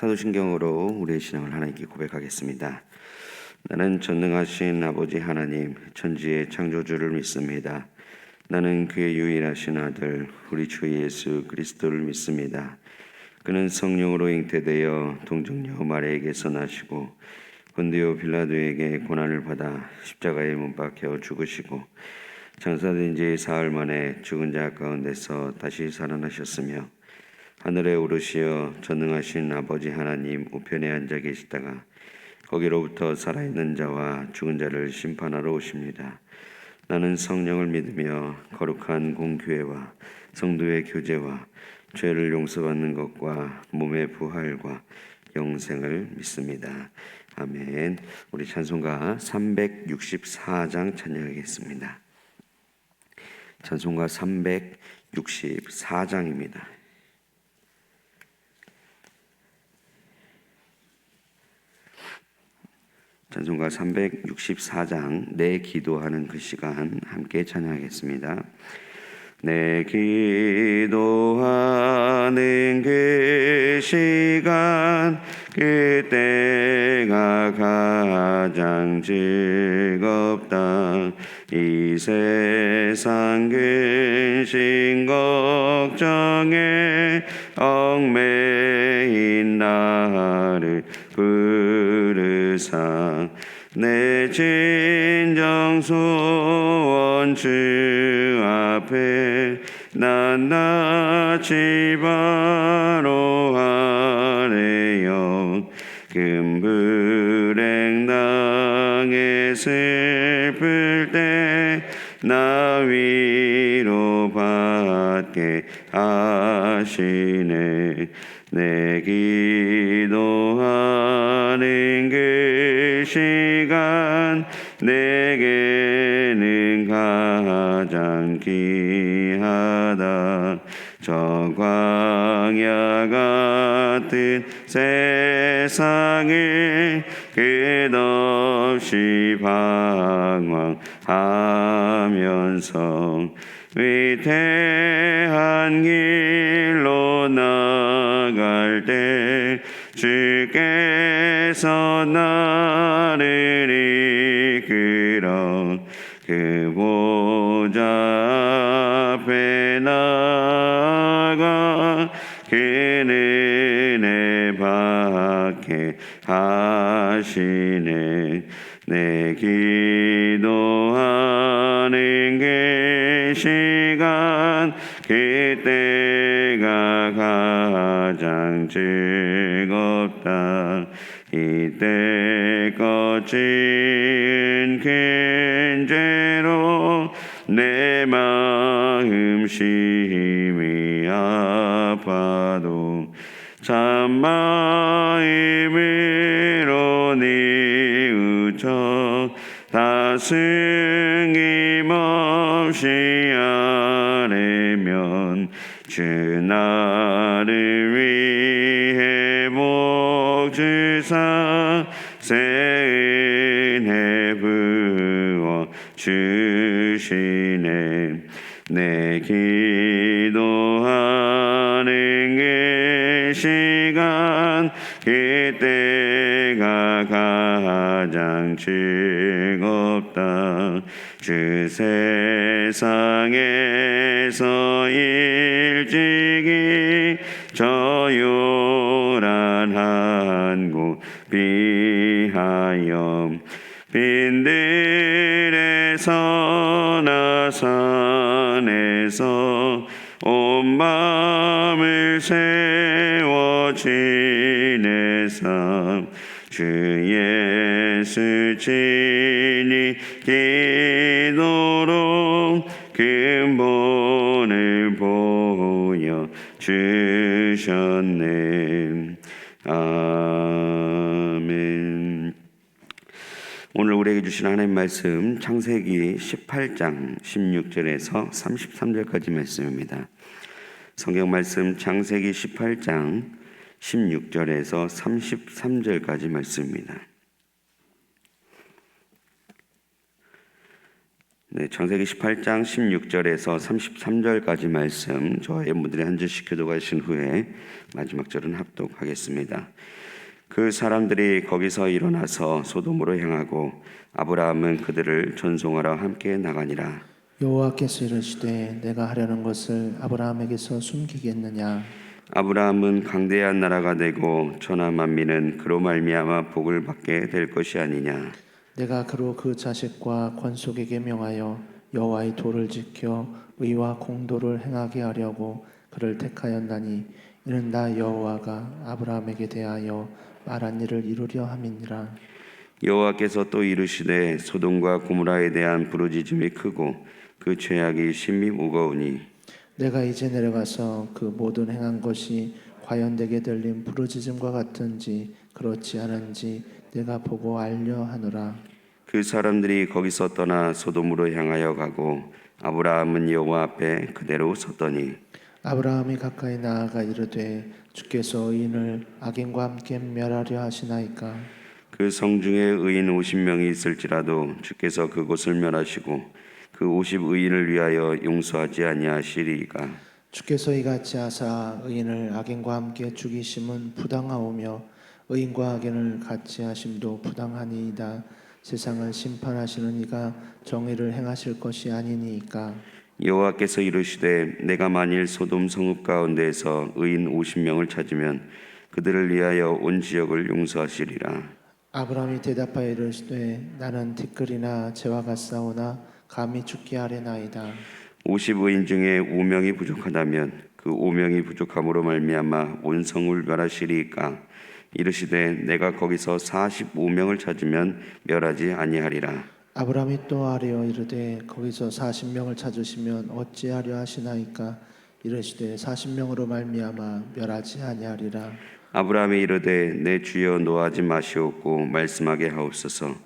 사도신경으로 우리의 신앙을 하나님께 고백하겠습니다. 나는 전능하신 아버지 하나님, 천지의 창조주를 믿습니다. 나는 그의 유일하신 아들, 우리 주 예수 그리스도를 믿습니다. 그는 성령으로 잉태되어 동정녀 마리아에게서 나시고 본디오 빌라도에게 고난을 받아 십자가에 못 박혀 죽으시고 장사된 지 사흘 만에 죽은 자 가운데서 다시 살아나셨으며 하늘에 오르시어 전능하신 아버지 하나님 우편에 앉아 계시다가 거기로부터 살아있는 자와 죽은 자를 심판하러 오십니다. 나는 성령을 믿으며 거룩한 공교회와 성도의 교제와 죄를 용서받는 것과 몸의 부활과 영생을 믿습니다. 아멘. 우리 찬송가 364장 찬양하겠습니다. 찬송가 364장입니다. 찬송가 364장 내 기도하는 그 시간 함께 찬양하겠습니다. 내 기도하는 그 시간 그때가 가장 즐겁다. 이 세상 근심 걱정에 얽매인 나를 부르사 내 진정 소원 주 앞에 낱낱이 바로 하래요. 금불행 당해 슬플 때 나 위로 받게 하시네. 내 기도하는 그 시간 내게는 가장 귀하다. 저 광야 같은 세상을 끝없이 방황하면서 위태한 길로 나갈 때 주께서 나를 이끌어 그 보좌 앞에 나아가 그 은혜 받게 하시네. 내 기도하는 그 시간 그때가 가장 즐겁다. 이때 거친 큰 죄로 내 마음 심히 아파도 참 마음으로 뉘우쳐 다스림 없이 아뢰면 주 나를 위해 복 주사 새 은혜 부어 주시네. 내 기도하는 그 시간 그때가 가장 즐겁다. 주 세상에서 일찍이 저 요란한 곳 비하여 빈들에서 나 산에서 온 마음을 세워 지내사 주 예수 친히 기도로 근본을 보여 주셨네. 아멘. 오늘 우리에게 주신 하나님 말씀 창세기 18장 16절에서 33절까지 말씀입니다. 성경 말씀 창세기 18장 16절에서 33절까지 말씀입니다. 네, 창세기 18장 16절에서 33절까지 말씀 저와 여러분들이 한 절씩 교독하신 후에 마지막 절은 합독하겠습니다. 그 사람들이 거기서 일어나서 소돔으로 향하고 아브라함은 그들을 전송하러 함께 나가니라. 여호와께서 이르시되 내가 하려는 것을 아브라함에게서 숨기겠느냐. 아브라함은 강대한 나라가 되고 천하 만민은 그로 말미암아 복을 받게 될 것이 아니냐. 내가 그로 그 자식과 권속에게 명하여 여호와의 도를 지켜 의와 공도를 행하게 하려고 그를 택하였나니 이는 나 여호와가 아브라함에게 대하여 말한 일을 이루려 함이니라. 여호와께서 또 이르시되 소돔과 고모라에 대한 부르짖음이 크고 그 죄악이 심히 무거우니 내가 이제 내려가서 그 모든 행한 것이 과연 내게 들린 부르짖음과 같은지 그렇지 않은지 내가 보고 알려 하노라. 그 사람들이 거기서 떠나 소돔으로 향하여 가고 아브라함은 여호와 앞에 그대로 섰더니 아브라함이 가까이 나아가 이르되 주께서 의인을 악인과 함께 멸하려 하시나이까. 그 성중에 의인 50명이 있을지라도 주께서 그곳을 멸하시고 그 50의인을 위하여 용서하지 아니하시리이까. 주께서 이같이 하사 의인을 악인과 함께 죽이심은 부당하오며 의인과 악인을 같이 하심도 부당하니이다. 세상을 심판하시는 이가 정의를 행하실 것이 아니니이까. 여호와께서 이르시되 내가 만일 소돔 성읍 가운데에서 의인 50명을 찾으면 그들을 위하여 온 지역을 용서하시리라. 아브라함이 대답하여 이르시되 나는 티끌이나 재와 같사오나 감히 죽게 하려나이다. 50의인 중에 5명이 부족하다면 그 5명이 부족함으로 말미암아 온 성을 멸하시리이까. 이르시되 내가 거기서 45명을 찾으면 멸하지 아니하리라. 아브라함이 또 아뢰어 이르되 거기서 40명을 찾으시면 어찌하려 하시나이까. 이르시되 40명으로 말미암아 멸하지 아니하리라. 아브라함이 이르되 내 주여 노하지 마시옵고 말씀하게 하옵소서.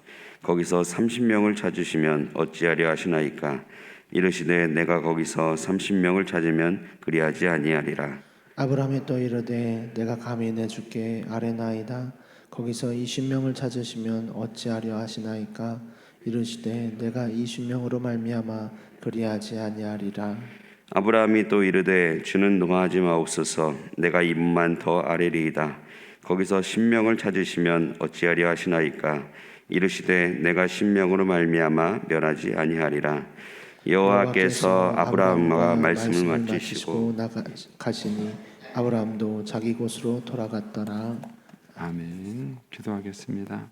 거기서 30명을 찾으시면 어찌하려 하시나이까. 이르시되 내가 거기서 30명을 찾으면 그리하지 아니하리라. 아브라함이 또 이르되 내가 감히 내 주께 아뢰나이다. 거기서 20명을 찾으시면 어찌하려 하시나이까. 이르시되 내가 20명으로 말미암아 그리하지 아니하리라. 아브라함이 또 이르되 주는 노하지 마옵소서. 내가 이분만 더 아뢰리이다. 거기서 10명을 찾으시면 어찌하려 하시나이까. 이르시되 내가 10명으로 말미암아 멸하지 아니하리라. 여호와께서 아브라함과 말씀을 마치시고 나가시니 아브라함도 자기 곳으로 돌아갔더라. 아멘. 기도하겠습니다.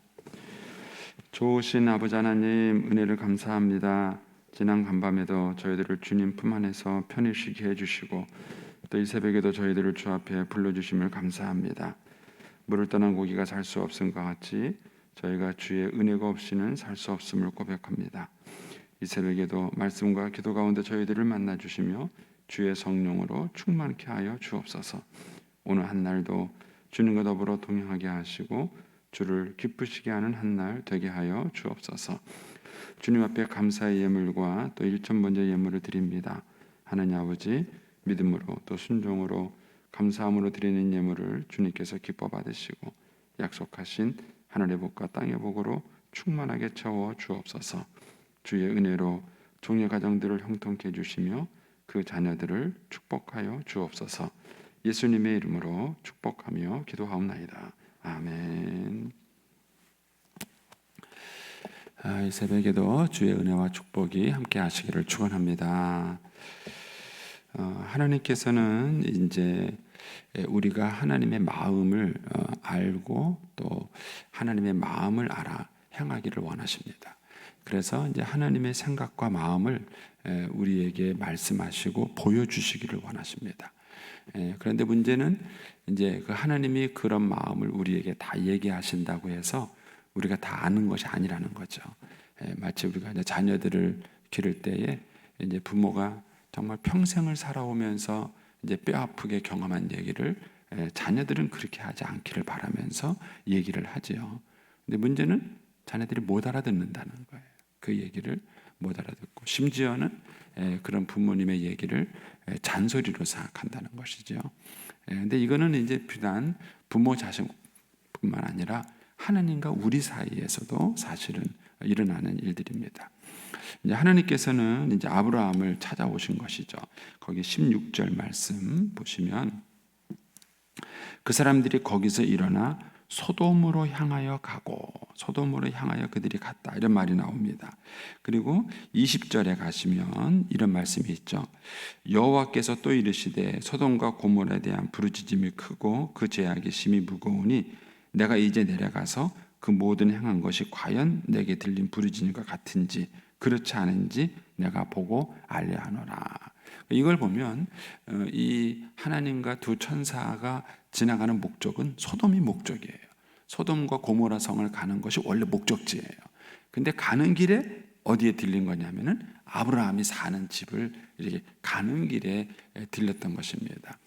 좋으신 아버지 하나님, 은혜를 감사합니다. 지난 간밤에도 저희들을 주님 품 안에서 편히 쉬게 해주시고 또 이 새벽에도 저희들을 주 앞에 불러주심을 감사합니다. 물을 떠난 고기가 살 수 없음과 같이 저희가 주의 은혜가 없이는 살 수 없음을 고백합니다. 이 새벽에도 말씀과 기도 가운데 저희들을 만나주시며 주의 성령으로 충만케 하여 주옵소서. 오늘 한 날도 주님과 더불어 동행하게 하시고 주를 기쁘시게 하는 한 날 되게 하여 주옵소서. 주님 앞에 감사의 예물과 또 일천번째 예물을 드립니다. 하나님 아버지, 믿음으로 또 순종으로 감사함으로 드리는 예물을 주님께서 기뻐 받으시고 약속하신 하늘의 복과 땅의 복으로 충만하게 채워 주옵소서. 주의 은혜로 종의 가정들을 형통케 해주시며 그 자녀들을 축복하여 주옵소서. 예수님의 이름으로 축복하며 기도하옵나이다. 아멘. 이 새벽에도 주의 은혜와 축복이 함께 하시기를 축원합니다. 하나님께서는 이제 우리가 하나님의 마음을 알고 또 하나님의 마음을 알아 행하기를 원하십니다. 그래서 이제 하나님의 생각과 마음을 우리에게 말씀하시고 보여주시기를 원하십니다. 그런데 문제는 이제 그 하나님이 그런 마음을 우리에게 다 얘기하신다고 해서 우리가 다 아는 것이 아니라는 거죠. 마치 우리가 이제 자녀들을 기를 때에 이제 부모가 정말 평생을 살아오면서 이제 뼈 아프게 경험한 얘기를 자녀들은 그렇게 하지 않기를 바라면서 얘기를 하지요. 근데 문제는 자녀들이 못 알아듣는다는 거예요. 그 얘기를 못 알아듣고 심지어는 그런 부모님의 얘기를 잔소리로 생각한다는 것이죠. 근데 이거는 이제 비단 부모 자식뿐만 아니라 하나님과 우리 사이에서도 사실은 일어나는 일들입니다. 이제 하나님께서는 이제 아브라함을 찾아오신 것이죠. 거기 16절 말씀 보시면 그 사람들이 거기서 일어나 소돔으로 향하여 가고 소돔으로 향하여 그들이 갔다 이런 말이 나옵니다. 그리고 20절에 가시면 이런 말씀이 있죠. 여호와께서 또 이르시되 소돔과 고모라에 대한 부르짖음이 크고 그 죄악이 심히 무거우니 내가 이제 내려가서 그 모든 행한 것이 과연 내게 들린 부르짖음과 같은지 그렇지 않은지 내가 보고 알려하노라. 이걸 보면 이 하나님과 두 천사가 지나가는 목적은 소돔이 목적이에요. 소돔과 고모라 성을 가는 것이 원래 목적지예요. 근데 가는 길에 어디에 들린 거냐면은 아브라함이 사는 집을 이렇게 가는 길에 들렸던 것입니다.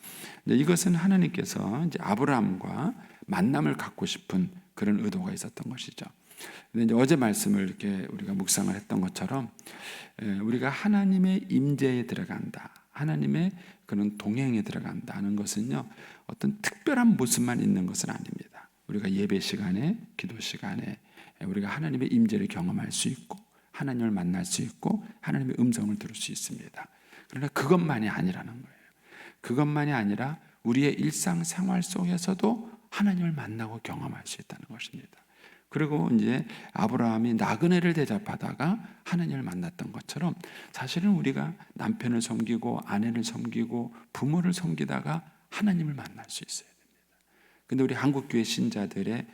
이것은 하나님께서 이제 아브라함과 만남을 갖고 싶은 그런 의도가 있었던 것이죠. 근데 이제 어제 말씀을 이렇게 우리가 묵상을 했던 것처럼 우리가 하나님의 임재에 들어간다, 하나님의 그런 동행에 들어간다는 것은요 어떤 특별한 모습만 있는 것은 아닙니다. 우리가 예배 시간에, 기도 시간에 우리가 하나님의 임재를 경험할 수 있고 하나님을 만날 수 있고 하나님의 음성을 들을 수 있습니다. 그러나 그것만이 아니라는 거예요. 그것만이 아니라 우리의 일상생활 속에서도 하나님을 만나고 경험할 수 있다는 것입니다. 그리고 이제 아브라함이 나그네를 대접하다가 하나님을 만났던 것처럼 사실은 우리가 남편을 섬기고 아내를 섬기고 부모를 섬기다가 하나님을 만날 수 있어야 됩니다. 근데 우리 한국교회 신자들의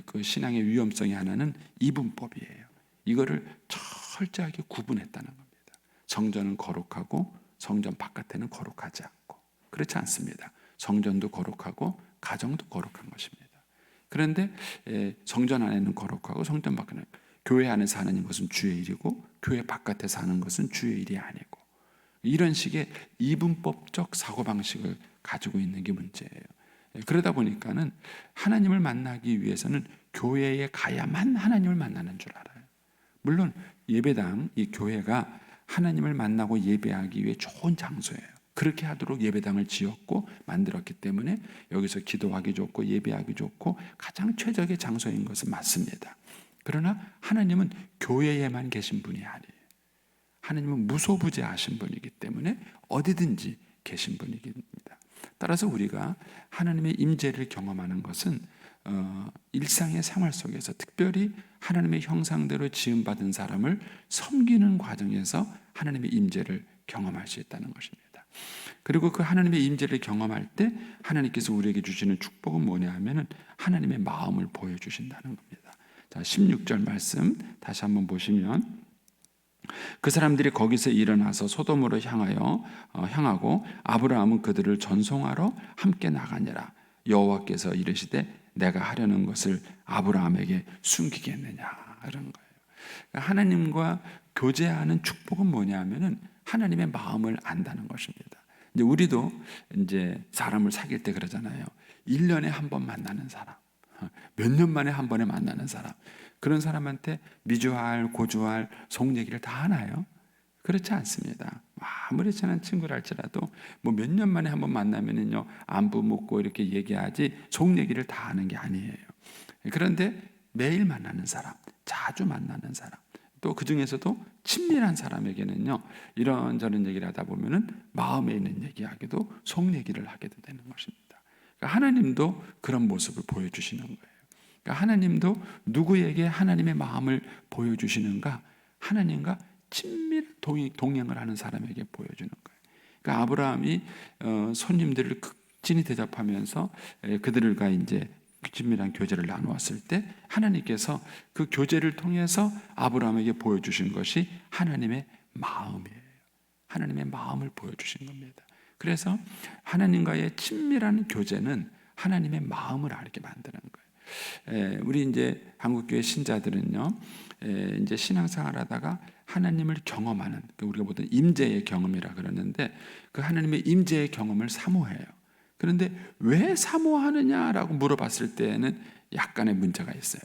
그 신앙의 위험성이 하나는 이분법이에요. 이거를 철저하게 구분했다는 겁니다. 성전은 거룩하고 성전 바깥에는 거룩하지 않고 그렇지 않습니다. 성전도 거룩하고 가정도 거룩한 것입니다. 그런데 성전 안에는 거룩하고 성전 밖에는 교회 안에서 하는 것은 주의 일이고 교회 바깥에서 하는 것은 주의 일이 아니고 이런 식의 이분법적 사고방식을 가지고 있는 게 문제예요. 그러다 보니까는 하나님을 만나기 위해서는 교회에 가야만 하나님을 만나는 줄 알아요. 물론 예배당, 이 교회가 하나님을 만나고 예배하기 위해 좋은 장소예요. 그렇게 하도록 예배당을 지었고 만들었기 때문에 여기서 기도하기 좋고 예배하기 좋고 가장 최적의 장소인 것은 맞습니다. 그러나 하나님은 교회에만 계신 분이 아니에요. 하나님은 무소부재하신 분이기 때문에 어디든지 계신 분입니다. 따라서 우리가 하나님의 임재를 경험하는 것은 일상의 생활 속에서 특별히 하나님의 형상대로 지음받은 사람을 섬기는 과정에서 하나님의 임재를 경험할 수 있다는 것입니다. 그리고 그 하나님의 임재를 경험할 때 하나님께서 우리에게 주시는 축복은 뭐냐 하면은 하나님의 마음을 보여주신다는 겁니다. 자, 16절 말씀 다시 한번 보시면 그 사람들이 거기서 일어나서 소돔으로 향하고 아브라함은 그들을 전송하러 함께 나가니라. 여호와께서 이르시되 내가 하려는 것을 아브라함에게 숨기겠느냐 이런 거예요. 그러니까 하나님과 교제하는 축복은 뭐냐면은 하나님의 마음을 안다는 것입니다. 이제 우리도 이제 사람을 사귈 때 그러잖아요. 1년에 한 번 만나는 사람, 몇 년 만에 한 번에 만나는 사람, 그런 사람한테 미주알, 고주알, 속 얘기를 다 하나요? 그렇지 않습니다. 아무리 친한 친구라 할지라도 뭐 몇 년 만에 한 번 만나면은요 안부 묻고 이렇게 얘기하지 속 얘기를 다 하는 게 아니에요. 그런데 매일 만나는 사람, 자주 만나는 사람, 또 그 중에서도 친밀한 사람에게는요 이런저런 얘기를 하다 보면은 마음에 있는 얘기하기도 속 얘기를 하게도 되는 것입니다. 그러니까 하나님도 그런 모습을 보여주시는 거예요. 그러니까 하나님도 누구에게 하나님의 마음을 보여주시는가? 하나님과 친밀 동행을 하는 사람에게 보여주는 거예요. 그러니까 아브라함이 손님들을 극진히 대접하면서 그들과 이제 친밀한 교제를 나누었을 때 하나님께서 그 교제를 통해서 아브라함에게 보여주신 것이 하나님의 마음이에요. 하나님의 마음을 보여주신 겁니다. 그래서 하나님과의 친밀한 교제는 하나님의 마음을 알게 만드는 거예요. 우리 이제 한국교회 신자들은요, 이제 신앙생활하다가 하나님을 경험하는, 우리가 보통 임재의 경험이라 그러는데 그 하나님의 임재의 경험을 사모해요. 그런데 왜 사모하느냐라고 물어봤을 때에는 약간의 문제가 있어요.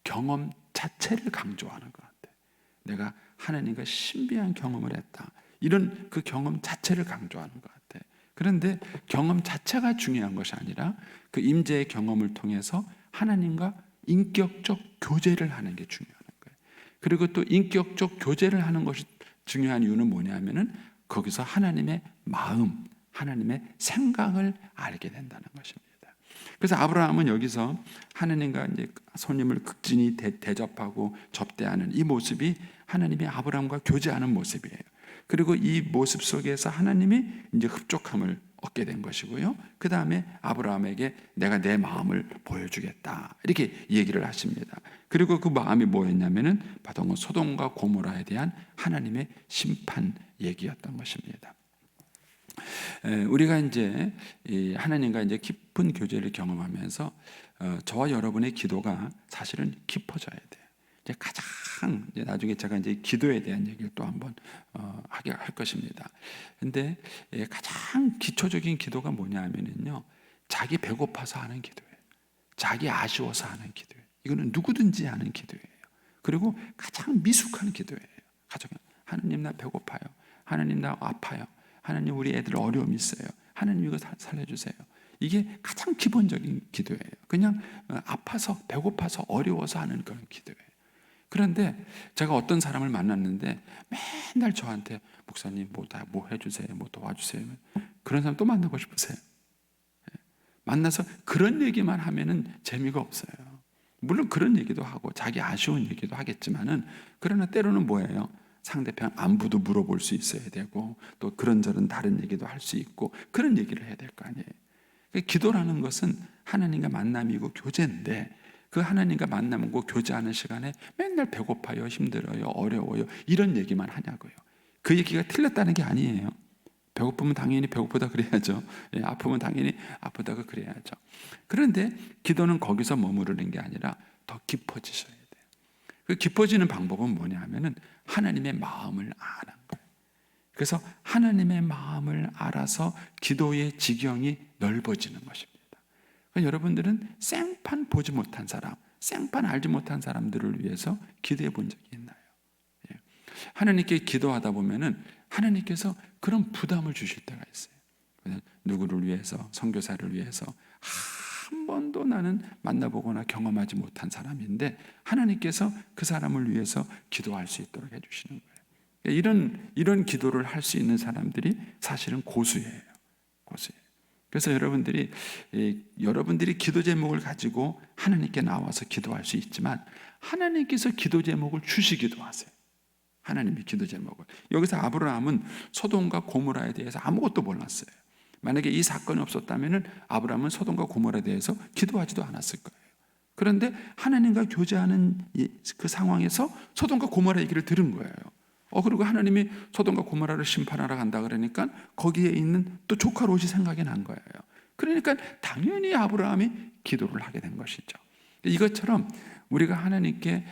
경험 자체를 강조하는 것 같아요. 내가 하나님과 신비한 경험을 했다. 이런 그 경험 자체를 강조하는 것 같아요. 그런데 경험 자체가 중요한 것이 아니라 그 임재의 경험을 통해서 하나님과 인격적 교제를 하는 게 중요한 거예요. 그리고 또 인격적 교제를 하는 것이 중요한 이유는 뭐냐면은 거기서 하나님의 마음, 하나님의 생각을 알게 된다는 것입니다. 그래서 아브라함은 여기서 하나님과 이제 손님을 극진히 대접하고 접대하는 이 모습이 하나님이 아브라함과 교제하는 모습이에요. 그리고 이 모습 속에서 하나님이 이제 흡족함을 얻게 된 것이고요. 그 다음에 아브라함에게 내가 내 마음을 보여주겠다 이렇게 얘기를 하십니다. 그리고 그 마음이 뭐였냐면은 바로 소돔과 고모라에 대한 하나님의 심판 얘기였던 것입니다. 우리가 이제 하나님과 이제 깊은 교제를 경험하면서 저와 여러분의 기도가 사실은 깊어져야 돼요. 이제 가장 이제 나중에 제가 이제 기도에 대한 얘기를 또 한번 하게 할 것입니다. 근데 가장 기초적인 기도가 뭐냐면요, 자기 배고파서 하는 기도예요. 자기 아쉬워서 하는 기도예요. 이거는 누구든지 하는 기도예요. 그리고 가장 미숙한 기도예요. 가정, 하나님 나 배고파요. 하나님 나 아파요. 하나님 우리 애들 어려움이 있어요. 하나님 이거 살려주세요. 이게 가장 기본적인 기도예요. 그냥 아파서 배고파서 어려워서 하는 그런 기도예요. 그런데 제가 어떤 사람을 만났는데 맨날 저한테 목사님 뭐 해주세요, 뭐 도와주세요. 그런 사람 또 만나고 싶으세요? 만나서 그런 얘기만 하면은 재미가 없어요. 물론 그런 얘기도 하고 자기 아쉬운 얘기도 하겠지만은, 그러나 때로는 뭐예요? 상대편 안부도 물어볼 수 있어야 되고 또 그런저런 다른 얘기도 할 수 있고 그런 얘기를 해야 될 거 아니에요. 기도라는 것은 하나님과 만남이고 교제인데, 그 하나님과 만남과 교제하는 시간에 맨날 배고파요, 힘들어요, 어려워요 이런 얘기만 하냐고요. 그 얘기가 틀렸다는 게 아니에요. 배고프면 당연히 배고프다 그래야죠. 아프면 당연히 아프다고 그래야죠. 그런데 기도는 거기서 머무르는 게 아니라 더 깊어지셔야 돼요. 그 깊어지는 방법은 뭐냐 하면은 하나님의 마음을 아는 거예요. 그래서 하나님의 마음을 알아서 기도의 지경이 넓어지는 것입니다. 그러니까 여러분들은 생판 보지 못한 사람, 생판 알지 못한 사람들을 위해서 기도해 본 적이 있나요? 하나님께 기도하다 보면은 하나님께서 그런 부담을 주실 때가 있어요. 누구를 위해서, 선교사를 위해서 한 번도 나는 만나보거나 경험하지 못한 사람인데 하나님께서 그 사람을 위해서 기도할 수 있도록 해주시는 거예요. 이런 기도를 할 수 있는 사람들이 사실은 고수예요. 고수예요. 그래서 여러분들이 기도 제목을 가지고 하나님께 나와서 기도할 수 있지만 하나님께서 기도 제목을 주시기도 하세요. 하나님의 기도 제목을. 여기서 아브라함은 소돔과 고모라에 대해서 아무것도 몰랐어요. 만약에 이 사건이 없었다면 아브라함은 소돔과 고모라에 대해서 기도하지도 않았을 거예요. 그런데 하나님과 교제하는 그 상황에서 소돔과 고모라 얘기를 들은 거예요. 그리고 하나님이 소돔과 고모라를 심판하러 간다 그러니까 거기에 있는 또 조카 롯이 생각이 난 거예요. 그러니까 당연히 아브라함이 기도를 하게 된 것이죠. 이것처럼 우리가 하나님께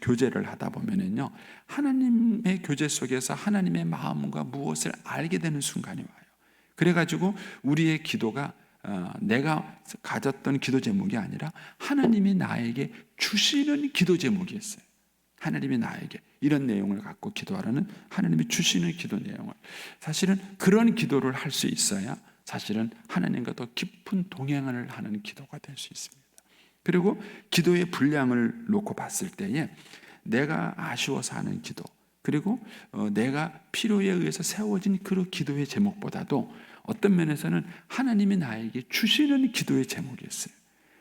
교제를 하다 보면은요, 하나님의 교제 속에서 하나님의 마음과 무엇을 알게 되는 순간이 와요. 그래가지고 우리의 기도가 내가 가졌던 기도 제목이 아니라 하나님이 나에게 주시는 기도 제목이었어요. 하나님이 나에게 이런 내용을 갖고 기도하라는 하나님이 주시는 기도 내용을, 사실은 그런 기도를 할 수 있어야 사실은 하나님과 더 깊은 동행을 하는 기도가 될 수 있습니다. 그리고 기도의 분량을 놓고 봤을 때에 내가 아쉬워서 하는 기도, 그리고 내가 필요에 의해서 세워진 그 기도의 제목보다도 어떤 면에서는 하나님이 나에게 주시는 기도의 제목이 있어요.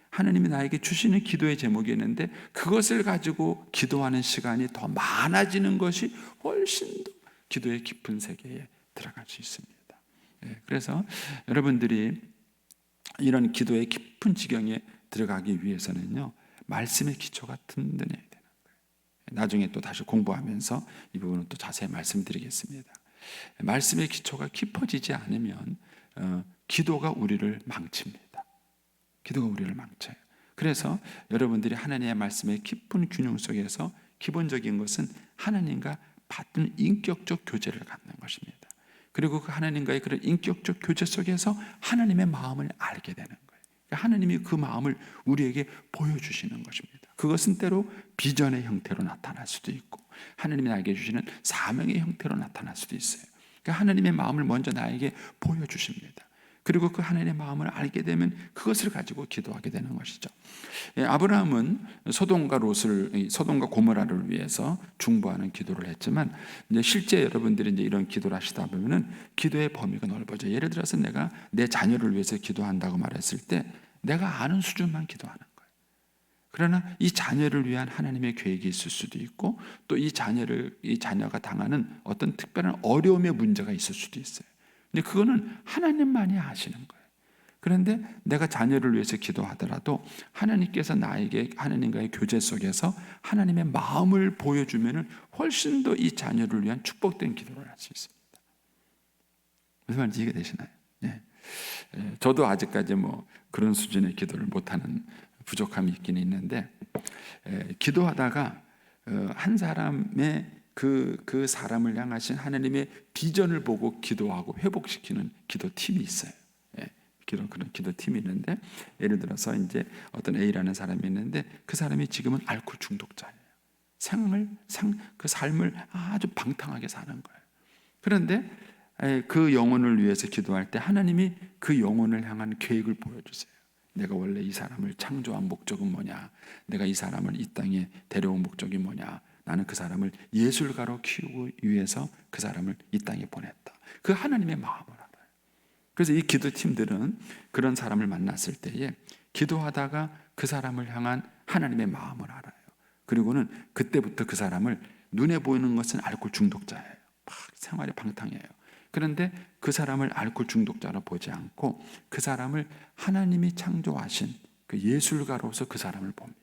하나님이 나에게 주시는 기도의 제목이 있는데 그것을 가지고 기도하는 시간이 더 많아지는 것이 훨씬 더 기도의 깊은 세계에 들어갈 수 있습니다. 그래서 여러분들이 이런 기도의 깊은 지경에 들어가기 위해서는요, 말씀의 기초가 든든해야 되는 거예요. 나중에 또 다시 공부하면서 이 부분은 또 자세히 말씀드리겠습니다. 말씀의 기초가 깊어지지 않으면 기도가 우리를 망칩니다. 기도가 우리를 망쳐요. 그래서 여러분들이 하나님의 말씀의 깊은 균형 속에서 기본적인 것은 하나님과 받는 인격적 교제를 갖는 것입니다. 그리고 그 하나님과의 그런 인격적 교제 속에서 하나님의 마음을 알게 되는 거예요. 하나님이 그 마음을 우리에게 보여주시는 것입니다. 그것은 때로 비전의 형태로 나타날 수도 있고 하나님이 나에게 주시는 사명의 형태로 나타날 수도 있어요. 그러니까 하나님의 마음을 먼저 나에게 보여주십니다. 그리고 그 하나님의 마음을 알게 되면 그것을 가지고 기도하게 되는 것이죠. 아브라함은 소돔과 고모라를 위해서 중보하는 기도를 했지만, 이제 실제 여러분들이 이제 이런 기도를 하시다 보면은 기도의 범위가 넓어져. 예를 들어서 내가 내 자녀를 위해서 기도한다고 말했을 때 내가 아는 수준만 기도하는 거예요. 그러나 이 자녀를 위한 하나님의 계획이 있을 수도 있고, 또 이 자녀가 당하는 어떤 특별한 어려움의 문제가 있을 수도 있어요. 근데 그거는 하나님만이 아시는 거예요. 그런데 내가 자녀를 위해서 기도하더라도 하나님께서 나에게 하나님과의 교제 속에서 하나님의 마음을 보여주면 훨씬 더 이 자녀를 위한 축복된 기도를 할 수 있습니다. 무슨 말인지 이해가 되시나요? 네. 저도 아직까지 그런 수준의 기도를 못하는 부족함이 있긴 있는데, 기도하다가 한 사람의 그 사람을 향하신 하나님의 비전을 보고 기도하고 회복시키는 기도팀이 있어요. 그런 기도팀이 있는데, 예를 들어서 이제 어떤 A라는 사람이 있는데 그 사람이 지금은 알코올 중독자예요. 그 삶을 아주 방탕하게 사는 거예요. 그런데 그 영혼을 위해서 기도할 때 하나님이 그 영혼을 향한 계획을 보여주세요. 내가 원래 이 사람을 창조한 목적은 뭐냐, 내가 이 사람을 이 땅에 데려온 목적이 뭐냐, 나는 그 사람을 예술가로 키우기 위해서 그 사람을 이 땅에 보냈다. 그 하나님의 마음을 알아요. 그래서 이 기도팀들은 그런 사람을 만났을 때에 기도하다가 그 사람을 향한 하나님의 마음을 알아요. 그리고는 그때부터 그 사람을, 눈에 보이는 것은 알코올 중독자예요. 막 생활이 방탕해요. 그런데 그 사람을 알코올 중독자로 보지 않고 그 사람을 하나님이 창조하신 그 예술가로서 그 사람을 봅니다.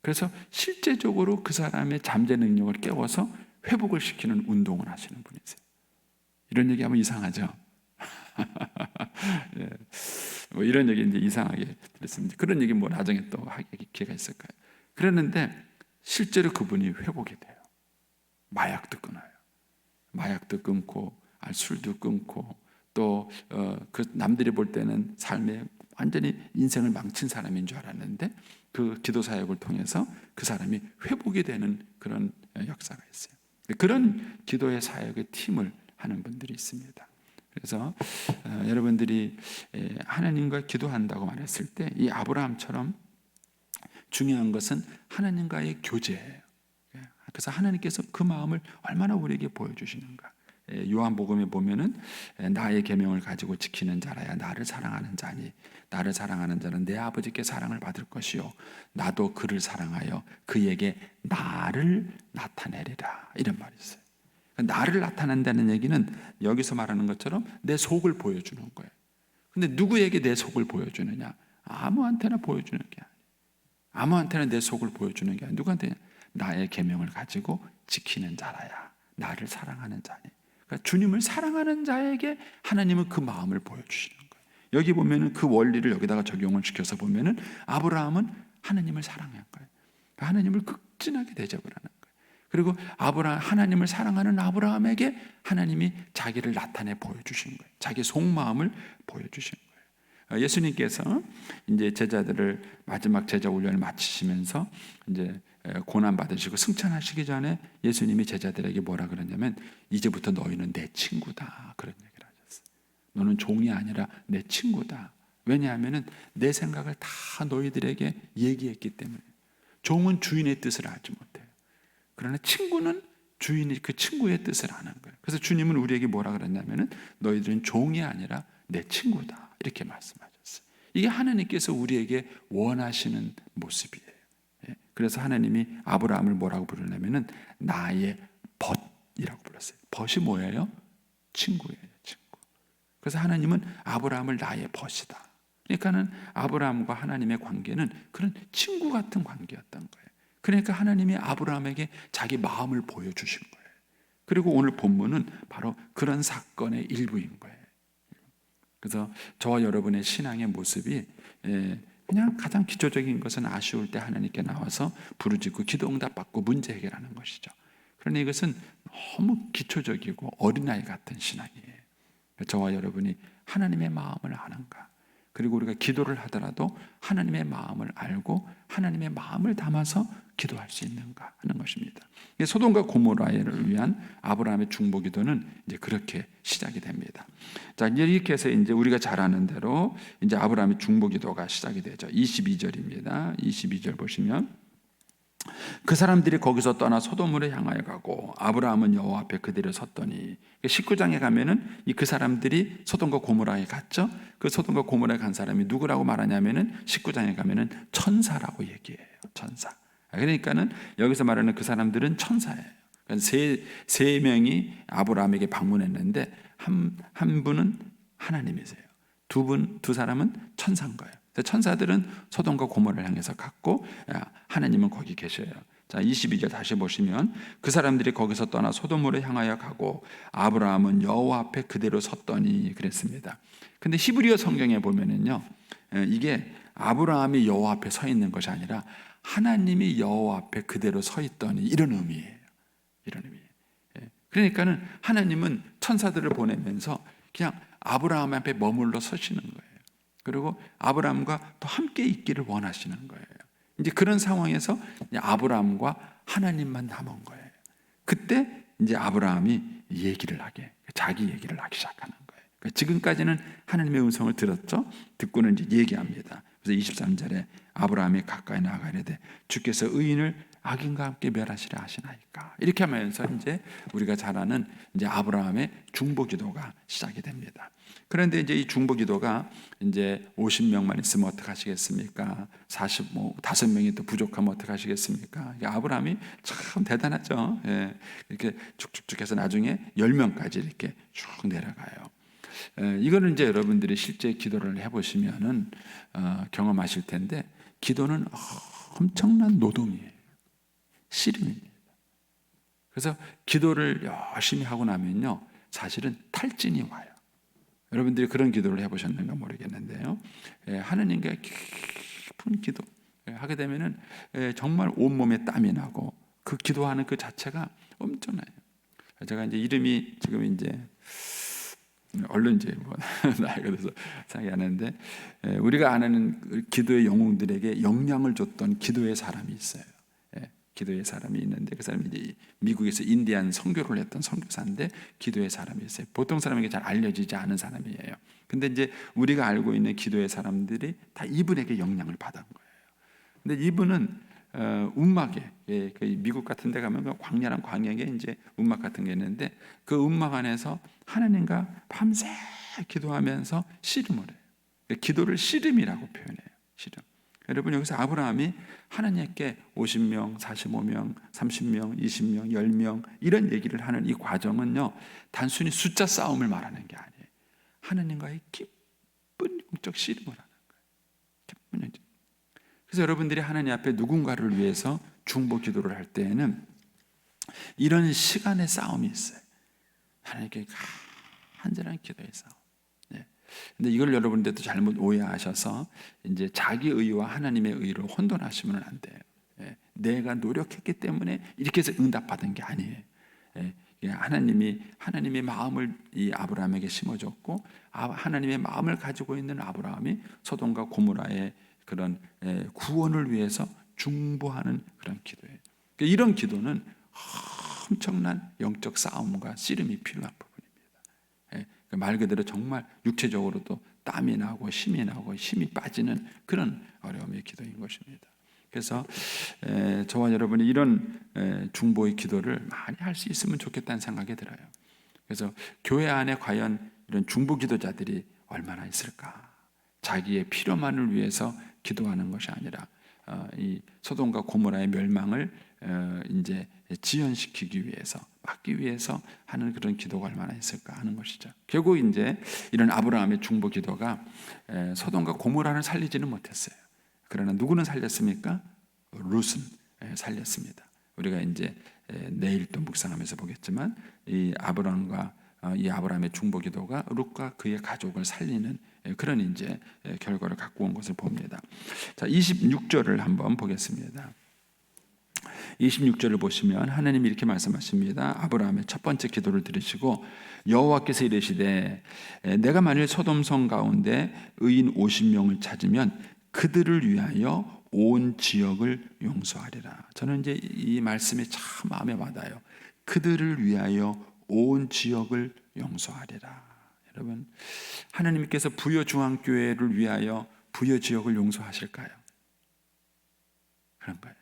그래서 실제적으로 그 사람의 잠재 능력을 깨워서 회복을 시키는 운동을 하시는 분이세요. 이런 얘기하면 이상하죠? 예. 이런 얘기 이제 이상하게 들었습니다. 그런 얘기 나중에 또 하기 기회가 있을 거예요. 그랬는데 실제로 그분이 회복이 돼요. 마약도 끊어요. 마약도 끊고 술도 끊고, 또 그 남들이 볼 때는 삶에 완전히 인생을 망친 사람인 줄 알았는데 그 기도 사역을 통해서 그 사람이 회복이 되는 그런 역사가 있어요. 그런 기도의 사역의 팀을 하는 분들이 있습니다. 그래서 여러분들이 하나님과 기도한다고 말했을 때 이 아브라함처럼 중요한 것은 하나님과의 교제예요. 그래서 하나님께서 그 마음을 얼마나 우리에게 보여주시는가. 요한복음에 보면은 나의 계명을 가지고 지키는 자라야 나를 사랑하는 자니, 나를 사랑하는 자는 내 아버지께 사랑을 받을 것이요 나도 그를 사랑하여 그에게 나를 나타내리라, 이런 말이 있어요. 나를 나타낸다는 얘기는 여기서 말하는 것처럼 내 속을 보여주는 거예요. 근데 누구에게 내 속을 보여주느냐? 아무한테나 보여주는 게 아니에요. 아무한테나 내 속을 보여주는 게 아니에요. 누구한테? 나의 계명을 가지고 지키는 자라야 나를 사랑하는 자니. 그러니까 주님을 사랑하는 자에게 하나님은 그 마음을 보여주시는 거예요. 여기 보면은 그 원리를 여기다가 적용을 시켜서 보면은 아브라함은 하나님을 사랑한 거예요. 그러니까 하나님을 극진하게 대접을 하는 거예요. 그리고 하나님을 사랑하는 아브라함에게 하나님이 자기를 나타내 보여주신 거예요. 자기 속마음을 보여주신 거예요. 예수님께서 이제 제자들을 마지막 제자 훈련을 마치시면서 이제 고난 받으시고 승천하시기 전에 예수님이 제자들에게 뭐라 그러냐면, 이제부터 너희는 내 친구다, 그런 얘기를 하셨어요. 너는 종이 아니라 내 친구다. 왜냐하면은 내 생각을 다 너희들에게 얘기했기 때문에. 종은 주인의 뜻을 알지 못해요. 그러나 친구는 주인이 그 친구의 뜻을 아는 거예요. 그래서 주님은 우리에게 뭐라 그랬냐면은 너희들은 종이 아니라 내 친구다, 이렇게 말씀하셨어요. 이게 하나님께서 우리에게 원하시는 모습이에요. 그래서 하나님이 아브라함을 뭐라고 부르냐면은 나의 벗이라고 불렀어요. 벗이 뭐예요? 친구예요, 친구. 그래서 하나님은 아브라함을 나의 벗이다. 그러니까는 아브라함과 하나님의 관계는 그런 친구 같은 관계였던 거예요. 그러니까 하나님이 아브라함에게 자기 마음을 보여주신 거예요. 그리고 오늘 본문은 바로 그런 사건의 일부인 거예요. 그래서 저와 여러분의 신앙의 모습이 그냥 가장 기초적인 것은 아쉬울 때 하나님께 나와서 부르짖고 기도 응답받고 문제 해결하는 것이죠. 그러나 이것은 너무 기초적이고 어린아이 같은 신앙이에요. 저와 여러분이 하나님의 마음을 아는가, 그리고 우리가 기도를 하더라도 하나님의 마음을 알고 하나님의 마음을 담아서 기도할 수 있는가 하는 것입니다. 소돔과 고모라를 위한 아브라함의 중보 기도는 이제 그렇게 시작이 됩니다. 자, 이렇게 해서 이제 우리가 잘 아는 대로 이제 아브라함의 중보 기도가 시작이 되죠. 22절입니다. 22절 보시면 그 사람들이 거기서 떠나 소돔으로 향하여 가고 아브라함은 여호와 앞에 그대로 섰더니 19장에 가면은 그 사람들이 소돔과 고모라에 갔죠. 그 소돔과 고모라에 간 사람이 누구라고 말하냐면은 19장에 가면은 천사라고 얘기해요. 천사. 그러니까는 여기서 말하는 그 사람들은 천사예요. 세 명이 아브라함에게 방문했는데 한 분은 하나님이세요. 두 사람은 천사인 거예요. 천사들은 소돔과 고모라를 향해서 갔고 하나님은 거기 계셔요. 자, 22절 다시 보시면 그 사람들이 거기서 떠나 소돔으로 향하여 가고 아브라함은 여호와 앞에 그대로 섰더니 그랬습니다. 근데 히브리어 성경에 보면은요, 이게 아브라함이 여호와 앞에 서 있는 것이 아니라 하나님이 여호와 앞에 그대로 서 있더니 이런 의미예요. 이런 의미예요. 그러니까는 하나님은 천사들을 보내면서 그냥 아브라함 앞에 머물러 서시는 거예요. 그리고 아브라함과 또 함께 있기를 원하시는 거예요. 이제 그런 상황에서 아브라함과 하나님만 남은 거예요. 그때 이제 아브라함이 자기 얘기를 하기 시작하는 거예요. 그러니까 지금까지는 하나님의 음성을 들었죠. 듣고는 이제 얘기합니다. 그래서 23절에 아브라함이 가까이 나아가 이르되 주께서 의인을 악인과 함께 멸하시려 하시나이까. 이렇게 하면서 이제 우리가 잘 아는 이제 아브라함의 중보 기도가 시작이 됩니다. 그런데 이제 이 중보 기도가 이제 50명만 있으면 어떡하시겠습니까? 5명이 또 부족하면 어떡하시겠습니까? 아브라함이 참 대단하죠. 이렇게 쭉쭉쭉 해서 나중에 10명까지 이렇게 쭉 내려가요. 이거는 이제 여러분들이 실제 기도를 해보시면은 경험하실 텐데 기도는 엄청난 노동이에요. 씨름입니다. 그래서 기도를 열심히 하고 나면요, 사실은 탈진이 와요. 여러분들이 그런 기도를 해보셨는가 모르겠는데요. 하느님과 깊은 기도 하게 되면은 정말 온몸에 땀이 나고 그 기도하는 그 자체가 엄청나요. 제가 이제 이름이 지금 이제 얼른 이제 나이가 돼서 생각이 안 나는데 우리가 아는 기도의 영웅들에게 영향을 줬던 기도의 사람이 있어요. 기도의 사람이 있는데 그 사람이 이제 미국에서 인디안 선교를 했던 선교사인데 기도의 사람이 있어요. 보통 사람에게 잘 알려지지 않은 사람이에요. 근데 이제 우리가 알고 있는 기도의 사람들이 다 이분에게 영향을 받은 거예요. 근데 이분은 움막에 미국 같은 데 가면 광야란 광야에 이제 움막 같은 게 있는데 그 움막 안에서 하나님과 밤새 기도하면서 씨름을 해요. 기도를 씨름이라고 표현해요. 씨름. 여러분 여기서 아브라함이 하나님께 50명, 45명, 30명, 20명, 10명 이런 얘기를 하는 이 과정은요, 단순히 숫자 싸움을 말하는 게 아니에요. 하나님과의 깊은 영적 씨름을 하는 거예요. 그래서 여러분들이 하나님 앞에 누군가를 위해서 중보 기도를 할 때에는 이런 시간의 싸움이 있어요. 하나님께 간절한 기도의 싸움. 근데 이걸 여러분들도 잘못 오해하셔서 이제 자기 의와 하나님의 의를 혼돈하시면 안 돼요. 내가 노력했기 때문에 이렇게 해서 응답받은 게 아니에요. 하나님의 마음을 이 아브라함에게 심어줬고 하나님의 마음을 가지고 있는 아브라함이 소돔과 고모라의 그런 구원을 위해서 중보하는 그런 기도예요. 이런 기도는 엄청난 영적 싸움과 씨름이 필요한 부분입니다. 말 그대로 정말 육체적으로도 땀이 나고 힘이 빠지는 그런 어려움의 기도인 것입니다. 그래서 저와 여러분이 이런 중보의 기도를 많이 할 수 있으면 좋겠다는 생각이 들어요. 그래서 교회 안에 과연 이런 중보 기도자들이 얼마나 있을까? 자기의 필요만을 위해서 기도하는 것이 아니라 이 소돔과 고모라의 멸망을 이제 지연시키기 위해서 막기 위해서 하는 그런 기도가 얼마나 있을까 하는 것이죠. 결국 이제 이런 아브라함의 중보 기도가 소돔과 고모라는 살리지는 못했어요. 그러나 누구는 살렸습니까? 룻은 살렸습니다. 우리가 이제 내일 또 묵상하면서 보겠지만 이 아브라함의 중보 기도가 룻과 그의 가족을 살리는 그런 이제 결과를 갖고 온 것을 봅니다. 자, 26절을 한번 보겠습니다. 26절을 보시면 하나님이 이렇게 말씀하십니다. 아브라함의 첫 번째 기도를 들으시고 여호와께서 이르시되 내가 만일 소돔성 가운데 의인 50명을 찾으면 그들을 위하여 온 지역을 용서하리라. 저는 이제 이 말씀이 참 마음에 와닿아요. 그들을 위하여 온 지역을 용서하리라. 여러분, 하나님께서 부여중앙교회를 위하여 부여지역을 용서하실까요? 그런 거예요.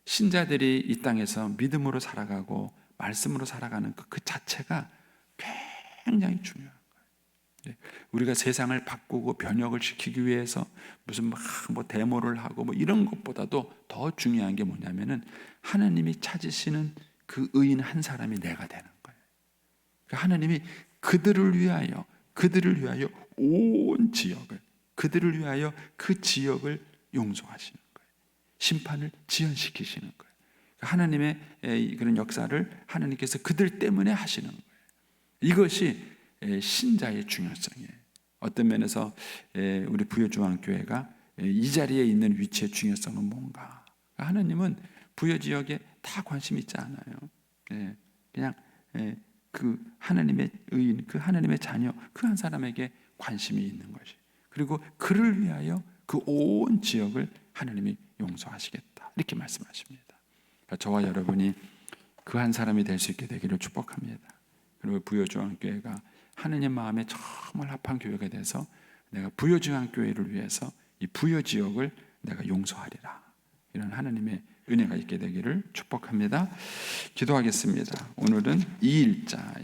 신자들이 이 땅에서 믿음으로 살아가고 말씀으로 살아가는 그 자체가 굉장히 중요한 거예요. 우리가 세상을 바꾸고 변혁을 시키기 위해서 무슨 뭐 데모를 하고 뭐 이런 것보다도 더 중요한 게 뭐냐면은 하나님이 찾으시는 그 의인 한 사람이 내가 되는 거예요. 그러니까 하나님이 그들을 위하여 온 지역을, 그들을 위하여 그 지역을 용서하시는 거예요. 심판을 지연시키시는 거예요. 하나님의 그런 역사를 하나님께서 그들 때문에 하시는 거예요. 이것이 신자의 중요성이에요. 어떤 면에서 우리 부여중앙교회가 이 자리에 있는 위치의 중요성은 뭔가? 하나님은 부여지역에 다 관심 있지 않아요. 그냥 그 하나님의 의인, 그 하나님의 자녀, 그 한 사람에게 관심이 있는 것이. 그리고 그를 위하여 그 온 지역을 하나님이 용서하시겠다. 이렇게 말씀하십니다. 저와 여러분이 그 한 사람이 될 수 있게 되기를 축복합니다. 그리고 부여중앙교회가 하느님 마음에 정말 합한 교회가 돼서 내가 부여중앙교회를 위해서 이 부여지역을 내가 용서하리라. 이런 하나님의 은혜가 있게 되기를 축복합니다. 기도하겠습니다. 오늘은 2일자입니다.